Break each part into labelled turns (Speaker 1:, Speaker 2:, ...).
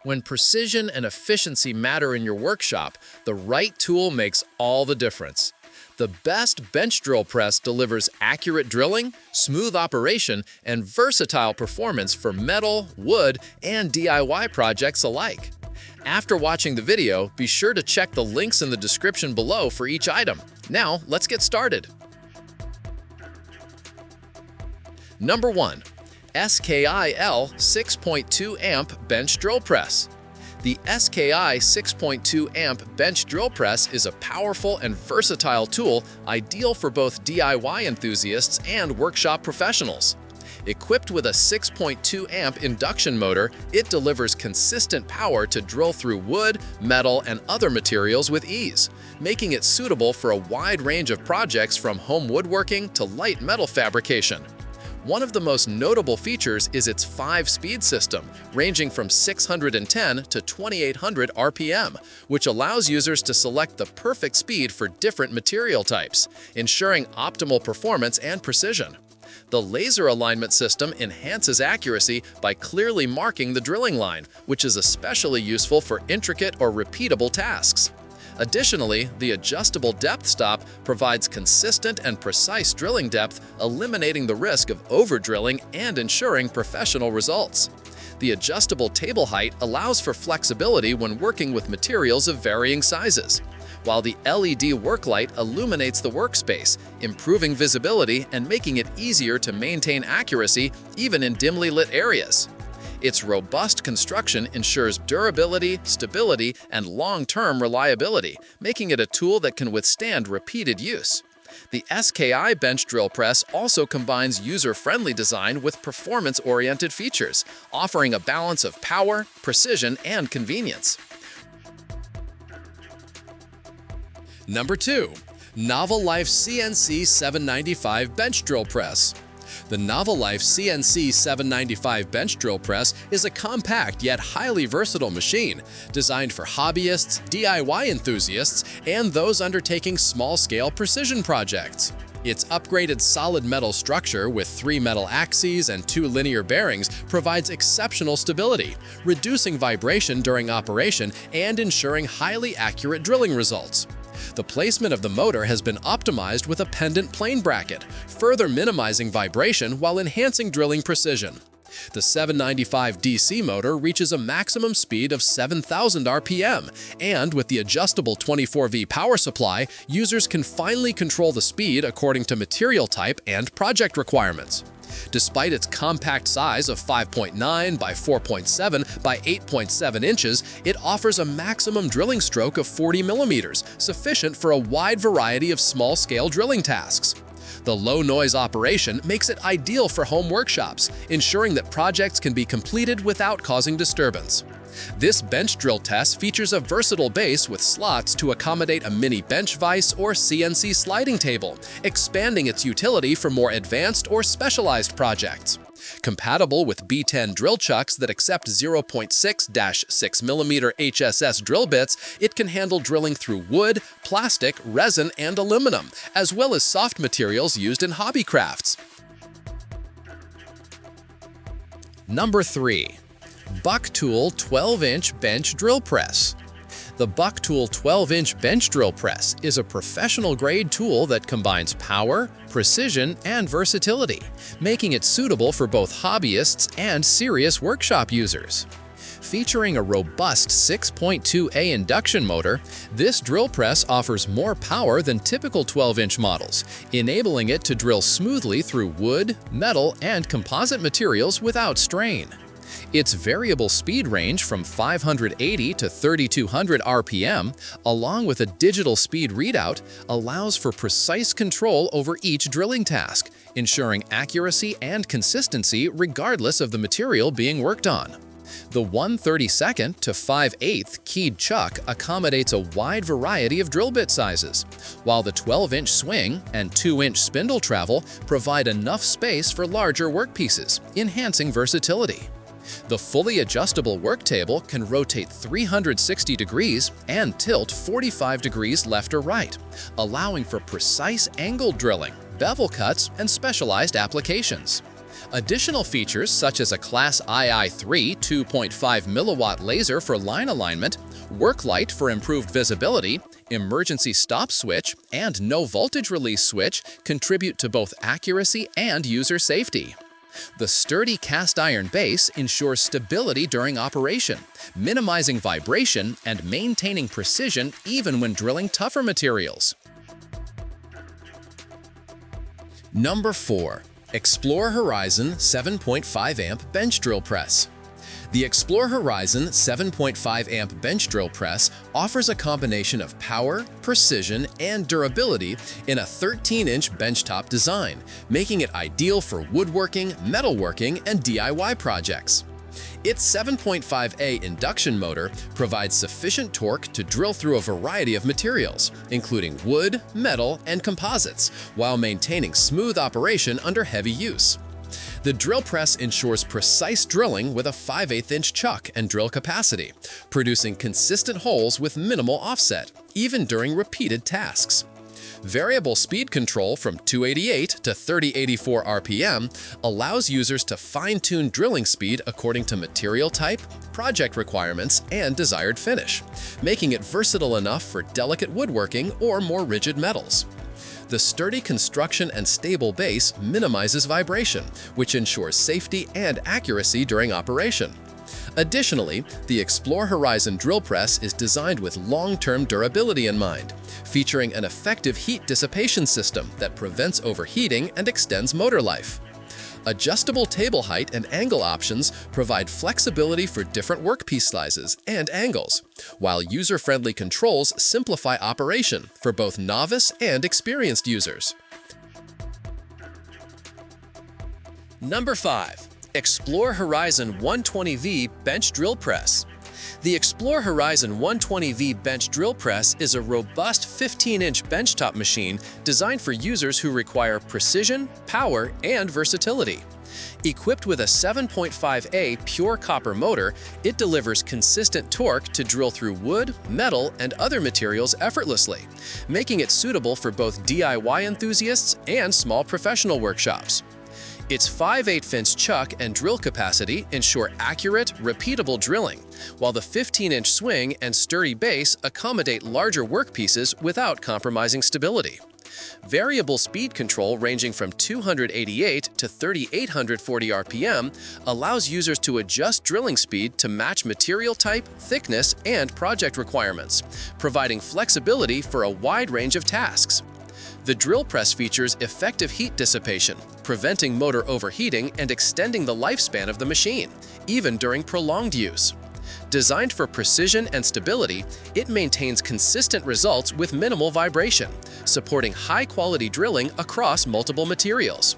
Speaker 1: When precision and efficiency matter in your workshop, the right tool makes all the difference. The best bench drill press delivers accurate drilling, smooth operation, and versatile performance for metal, wood, and DIY projects alike. After watching the video, be sure to check the links in the description below for each item. Now, let's get started. Number 1. SKIL 6.2 amp bench drill press. The SKI 6.2 amp bench drill press is a powerful and versatile tool ideal for both DIY enthusiasts and workshop professionals. Equipped with a 6.2 amp induction motor, it delivers consistent power to drill through wood, metal, and other materials with ease, making it suitable for a wide range of projects from home woodworking to light metal fabrication. One of the most notable features is its 5-speed system, ranging from 610 to 2800 RPM, which allows users to select the perfect speed for different material types, ensuring optimal performance and precision. The laser alignment system enhances accuracy by clearly marking the drilling line, which is especially useful for intricate or repeatable tasks. Additionally, the adjustable depth stop provides consistent and precise drilling depth, eliminating the risk of over-drilling and ensuring professional results. The adjustable table height allows for flexibility when working with materials of varying sizes, while the LED work light illuminates the workspace, improving visibility and making it easier to maintain accuracy even in dimly lit areas. Its robust construction ensures durability, stability, and long-term reliability, making it a tool that can withstand repeated use. The SKI bench drill press also combines user-friendly design with performance-oriented features, offering a balance of power, precision, and convenience. Number 2. NovelLife CNC 795 Bench Drill Press. The NovelLife CNC 795 bench drill press is a compact yet highly versatile machine designed for hobbyists, DIY enthusiasts, and those undertaking small-scale precision projects. Its upgraded solid metal structure with 3 metal axes and 2 linear bearings provides exceptional stability, reducing vibration during operation and ensuring highly accurate drilling results. The placement of the motor has been optimized with a pendant plane bracket, further minimizing vibration while enhancing drilling precision. The 795 DC motor reaches a maximum speed of 7,000 RPM, and with the adjustable 24V power supply, users can finely control the speed according to material type and project requirements. Despite its compact size of 5.9 by 4.7 by 8.7 inches, it offers a maximum drilling stroke of 40 millimeters, sufficient for a wide variety of small-scale drilling tasks. The low-noise operation makes it ideal for home workshops, ensuring that projects can be completed without causing disturbance. This bench drill test features a versatile base with slots to accommodate a mini bench vise or CNC sliding table, expanding its utility for more advanced or specialized projects. Compatible with B10 drill chucks that accept 0.6-6mm HSS drill bits, it can handle drilling through wood, plastic, resin, and aluminum, as well as soft materials used in hobby crafts. Number 3. BUCKTOOL 12-inch bench drill press. The BUCKTOOL 12-inch bench drill press is a professional-grade tool that combines power, precision, and versatility, making it suitable for both hobbyists and serious workshop users. Featuring a robust 6.2A induction motor, this drill press offers more power than typical 12-inch models, enabling it to drill smoothly through wood, metal, and composite materials without strain. Its variable speed range from 580 to 3200 RPM, along with a digital speed readout, allows for precise control over each drilling task, ensuring accuracy and consistency regardless of the material being worked on. The 1/32 to 5/8 keyed chuck accommodates a wide variety of drill bit sizes, while the 12-inch swing and 2-inch spindle travel provide enough space for larger workpieces, enhancing versatility. The fully adjustable work table can rotate 360 degrees and tilt 45 degrees left or right, allowing for precise angled drilling, bevel cuts, and specialized applications. Additional features such as a Class II3 2.5 milliwatt laser for line alignment, work light for improved visibility, emergency stop switch, and no voltage release switch contribute to both accuracy and user safety. The sturdy cast iron base ensures stability during operation, minimizing vibration and maintaining precision even when drilling tougher materials. Number 4. ExploreHorizon 7.5 amp bench drill press. The ExploreHorizon 7.5 amp bench drill press offers a combination of power, precision, and durability in a 13-inch benchtop design, making it ideal for woodworking, metalworking, and DIY projects. Its 7.5A induction motor provides sufficient torque to drill through a variety of materials, including wood, metal, and composites, while maintaining smooth operation under heavy use. The drill press ensures precise drilling with a 5/8-inch chuck and drill capacity, producing consistent holes with minimal offset, even during repeated tasks. Variable speed control from 288 to 3084 RPM allows users to fine-tune drilling speed according to material type, project requirements, and desired finish, making it versatile enough for delicate woodworking or more rigid metals. The sturdy construction and stable base minimizes vibration, which ensures safety and accuracy during operation. Additionally, the ExploreHorizon drill press is designed with long-term durability in mind, featuring an effective heat dissipation system that prevents overheating and extends motor life. Adjustable table height and angle options provide flexibility for different workpiece sizes and angles, while user-friendly controls simplify operation for both novice and experienced users. Number 5. ExploreHorizon 120V Bench Drill Press. The ExploreHorizon 120V Bench Drill Press is a robust 15-inch benchtop machine designed for users who require precision, power, and versatility. Equipped with a 7.5A pure copper motor, it delivers consistent torque to drill through wood, metal, and other materials effortlessly, making it suitable for both DIY enthusiasts and small professional workshops. Its 5/8-inch chuck and drill capacity ensure accurate, repeatable drilling, while the 15-inch swing and sturdy base accommodate larger workpieces without compromising stability. Variable speed control ranging from 288 to 3840 RPM allows users to adjust drilling speed to match material type, thickness, and project requirements, providing flexibility for a wide range of tasks. The drill press features effective heat dissipation, preventing motor overheating and extending the lifespan of the machine, even during prolonged use. Designed for precision and stability, it maintains consistent results with minimal vibration, supporting high-quality drilling across multiple materials.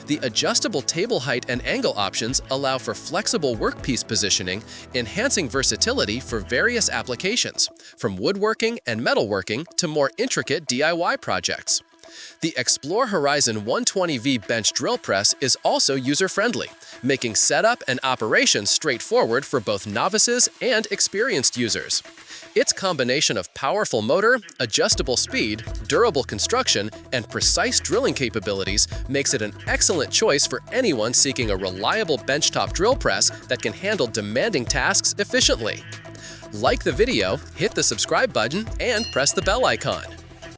Speaker 1: The adjustable table height and angle options allow for flexible workpiece positioning, enhancing versatility for various applications, from woodworking and metalworking to more intricate DIY projects. The ExploreHorizon 120V Bench Drill Press is also user-friendly, making setup and operation straightforward for both novices and experienced users. Its combination of powerful motor, adjustable speed, durable construction, and precise drilling capabilities makes it an excellent choice for anyone seeking a reliable benchtop drill press that can handle demanding tasks efficiently. Like the video, hit the subscribe button, and press the bell icon.